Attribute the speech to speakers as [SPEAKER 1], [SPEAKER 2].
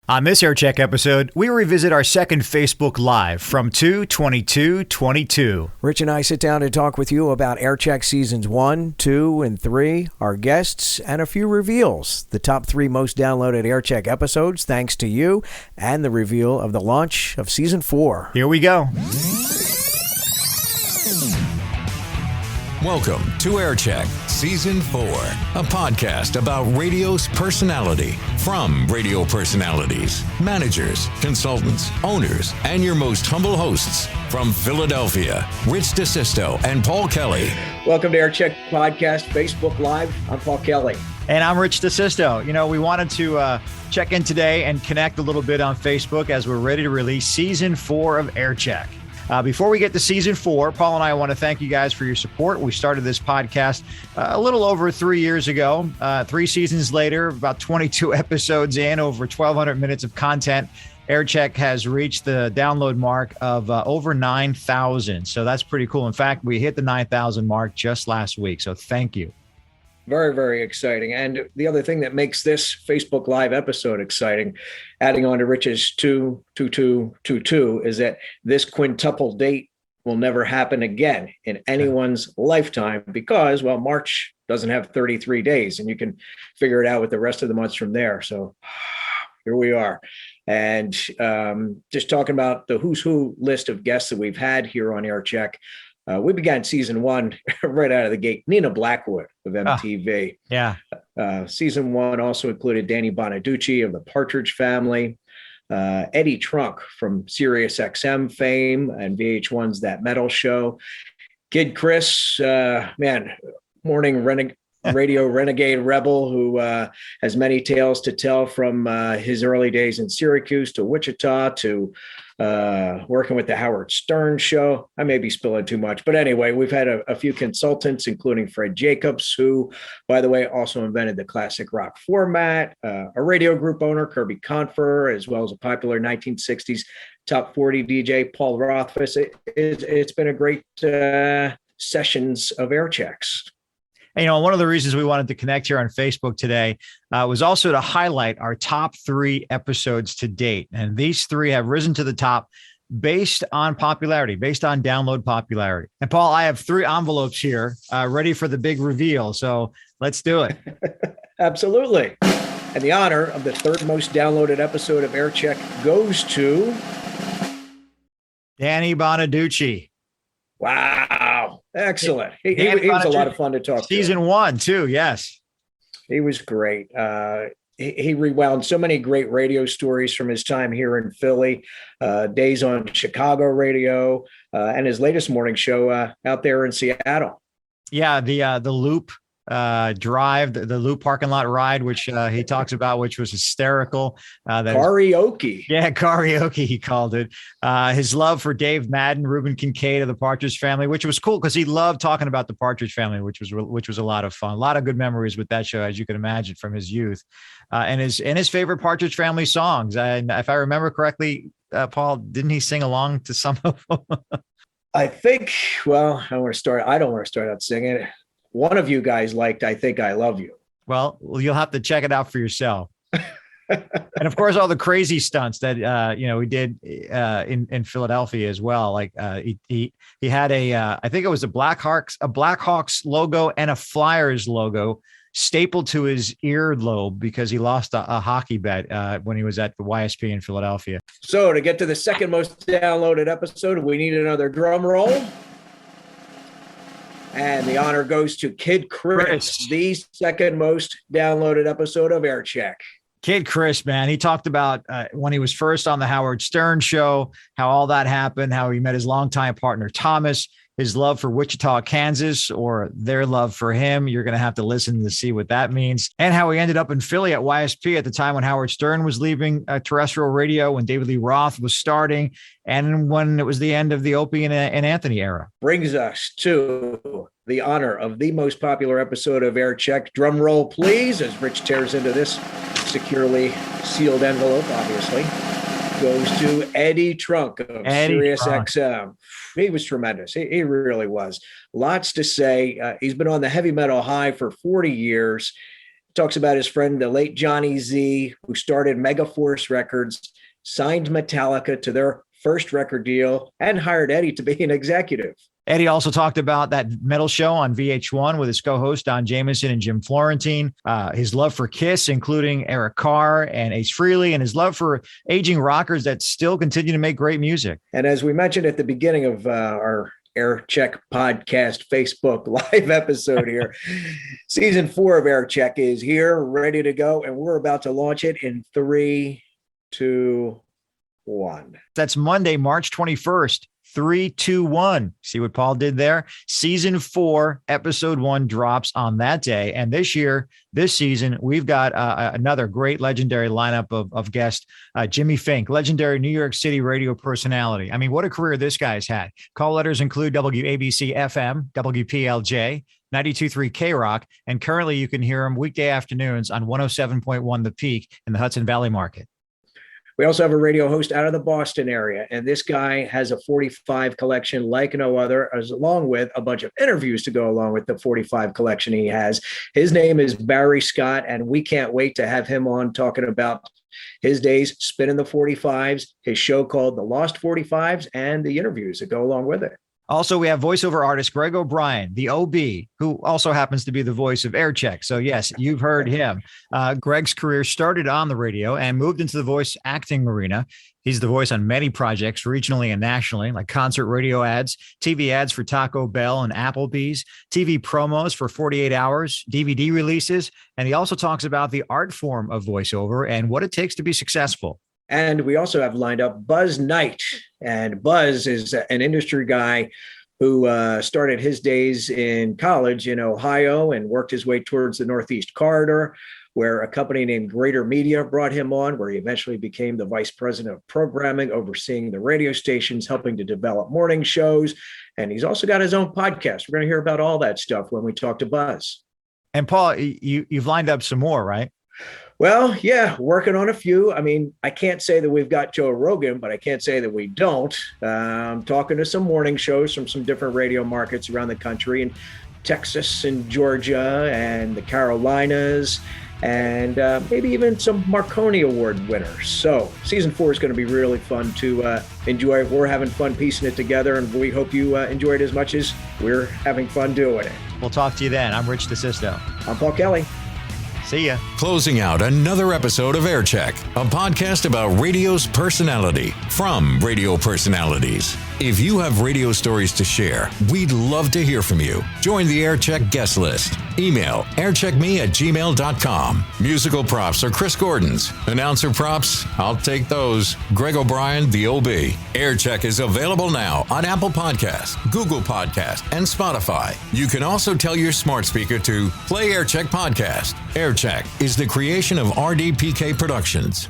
[SPEAKER 1] On this Aircheck episode, we revisit our second Facebook Live from 2/22/22.
[SPEAKER 2] Rich and I sit down to talk with you about Aircheck Seasons 1, 2, and 3, our guests, and a few reveals. The top 3 most downloaded Aircheck episodes, thanks to you, and the reveal of the launch of Season 4.
[SPEAKER 1] Here we go.
[SPEAKER 3] Welcome to Aircheck Season 4, a podcast about radio's personality from radio personalities, managers, consultants, owners, and your most humble hosts from Philadelphia, Rich DeSisto and Paul Kelly.
[SPEAKER 4] Welcome to Aircheck Podcast, Facebook Live. I'm Paul Kelly.
[SPEAKER 1] And I'm Rich DeSisto. You know, we wanted to check in today and connect a little bit on Facebook as we're ready to release Season 4 of Aircheck. Before we get to Season 4, Paul and I want to thank you guys for your support. We started this podcast a little over 3 years ago. 3 seasons later, about 22 episodes in, over 1,200 minutes of content. Aircheck has reached the download mark of over 9,000. So that's pretty cool. In fact, we hit the 9,000 mark just last week. So thank you.
[SPEAKER 4] Very, very exciting. And the other thing that makes this Facebook Live episode exciting, adding on to Rich's 22222, is that this quintuple date will never happen again in anyone's lifetime because, well, March doesn't have 33 days, and you can figure it out with the rest of the months from there. So here we are. And just talking about the who's who list of guests that we've had here on Aircheck. We began Season 1 right out of the gate. Nina Blackwood of MTV. Season 1 also included Danny Bonaducci of the Partridge Family, Eddie Trunk from Sirius XM fame and VH1's That Metal Show, Kid Chris, morning radio renegade rebel who has many tales to tell from his early days in Syracuse to Wichita to working with the Howard Stern Show. I may be spilling too much, but anyway, we've had a few consultants, including Fred Jacobs, who, by the way, also invented the classic rock format, a radio group owner, Kirby Confer, as well as a popular 1960s top 40 DJ, Paul Rothfuss. It's been a great sessions of Airchecks.
[SPEAKER 1] And, you know, one of the reasons we wanted to connect here on Facebook today was also to highlight our top 3 episodes to date. And these 3 have risen to the top based on popularity, based on download popularity. And Paul, I have 3 envelopes here ready for the big reveal. So let's do it.
[SPEAKER 4] Absolutely. And the honor of the 3rd most downloaded episode of Aircheck goes to
[SPEAKER 1] Danny Bonaducci.
[SPEAKER 4] Wow. Excellent. He was a lot of fun to talk to.
[SPEAKER 1] Season 1 too. Yes.
[SPEAKER 4] He was great. He rewound so many great radio stories from his time here in Philly, days on Chicago radio, and his latest morning show out there in Seattle.
[SPEAKER 1] Yeah. The Loop drive, the Loop parking lot ride, which he talks about, which was hysterical.
[SPEAKER 4] Karaoke.
[SPEAKER 1] Yeah, karaoke, he called it. His love for Dave Madden, Reuben Kincaid of the Partridge Family, which was cool because he loved talking about the Partridge Family, which was a lot of fun. A lot of good memories with that show, as you can imagine, from his youth. And his favorite Partridge Family songs. And if I remember correctly, Paul, didn't he sing along to some of them?
[SPEAKER 4] I think, well, I don't want to start out singing. One of you guys liked I Think I Love You. Well,
[SPEAKER 1] you'll have to check it out for yourself. And of course, all the crazy stunts that we did in Philadelphia as well. Like he had I think it was a Blackhawks logo and a Flyers logo stapled to his earlobe because he lost a hockey bet when he was at the YSP in Philadelphia.
[SPEAKER 4] So to get to the 2nd most downloaded episode, we need another drum roll. And the honor goes to Kid Chris, the 2nd most downloaded episode of Aircheck.
[SPEAKER 1] Kid Chris, man, he talked about when he was first on the Howard Stern Show, how all that happened, how he met his longtime partner, Thomas, his love for Wichita, Kansas, or their love for him. You're going to have to listen to see what that means. And how he ended up in Philly at YSP at the time when Howard Stern was leaving terrestrial radio, when David Lee Roth was starting, and when it was the end of the Opie and Anthony era.
[SPEAKER 4] Brings us to the honor of the most popular episode of Aircheck. Drum roll, please, as Rich tears into this securely sealed envelope, obviously. Goes to Eddie Trunk of Sirius XM. He was tremendous. He really was. Lots to say. He's been on the heavy metal high for 40 years. Talks about his friend, the late Johnny Z, who started Megaforce Records, signed Metallica to their first record deal, and hired Eddie to be an executive.
[SPEAKER 1] Eddie also talked about that metal show on VH1 with his co-host Don Jamieson and Jim Florentine, his love for Kiss, including Eric Carr and Ace Frehley, and his love for aging rockers that still continue to make great music.
[SPEAKER 4] And as we mentioned at the beginning of our Aircheck podcast Facebook live episode here, season 4 of Aircheck is here, ready to go, and we're about to launch it in 3, 2, 1.
[SPEAKER 1] That's Monday, March 21st. 3, 2, 1. See what Paul did there? Season 4, episode 1 drops on that day. And this season, we've got another great legendary lineup of guests. Jimmy Fink, legendary New York City radio personality. I mean, what a career this guy's had. Call letters include WABC FM, WPLJ, 92.3 K-Rock, and currently you can hear him weekday afternoons on 107.1 The Peak in the Hudson Valley market.
[SPEAKER 4] We also have a radio host out of the Boston area, and this guy has a 45 collection like no other, as along with a bunch of interviews to go along with the 45 collection he has. His name is Barry Scott, and we can't wait to have him on talking about his days spinning the 45s, his show called The Lost 45s, and the interviews that go along with it.
[SPEAKER 1] Also, we have voiceover artist Greg O'Brien, the OB, who also happens to be the voice of Aircheck. So, yes, you've heard him. Greg's career started on the radio and moved into the voice acting arena. He's the voice on many projects, regionally and nationally, like concert radio ads, TV ads for Taco Bell and Applebee's, TV promos for 48 Hours, DVD releases, and he also talks about the art form of voiceover and what it takes to be successful.
[SPEAKER 4] And we also have lined up Buzz Knight. And Buzz is an industry guy who started his days in college in Ohio and worked his way towards the Northeast Corridor, where a company named Greater Media brought him on, where he eventually became the vice president of programming, overseeing the radio stations, helping to develop morning shows. And he's also got his own podcast. We're going to hear about all that stuff when we talk to Buzz.
[SPEAKER 1] And Paul, you've lined up some more, right?
[SPEAKER 4] Well, yeah, working on a few. I mean, I can't say that we've got Joe Rogan, but I can't say that we don't. I'm talking to some morning shows from some different radio markets around the country, in Texas and Georgia and the Carolinas, and maybe even some Marconi Award winners. So season 4 is going to be really fun to enjoy. We're having fun piecing it together, and we hope you enjoy it as much as we're having fun doing it.
[SPEAKER 1] We'll talk to you then. I'm Rich DeSisto.
[SPEAKER 4] I'm Paul Kelly.
[SPEAKER 1] See ya.
[SPEAKER 3] Closing out another episode of Aircheck, a podcast about radio's personality from radio personalities. If you have radio stories to share, we'd love to hear from you. Join the Aircheck guest list. Email aircheckme@gmail.com. Musical props are Chris Gordon's. Announcer props, I'll take those. Greg O'Brien, the OB. Aircheck is available now on Apple Podcasts, Google Podcasts, and Spotify. You can also tell your smart speaker to play Aircheck Podcast. Aircheck is the creation of RDPK Productions.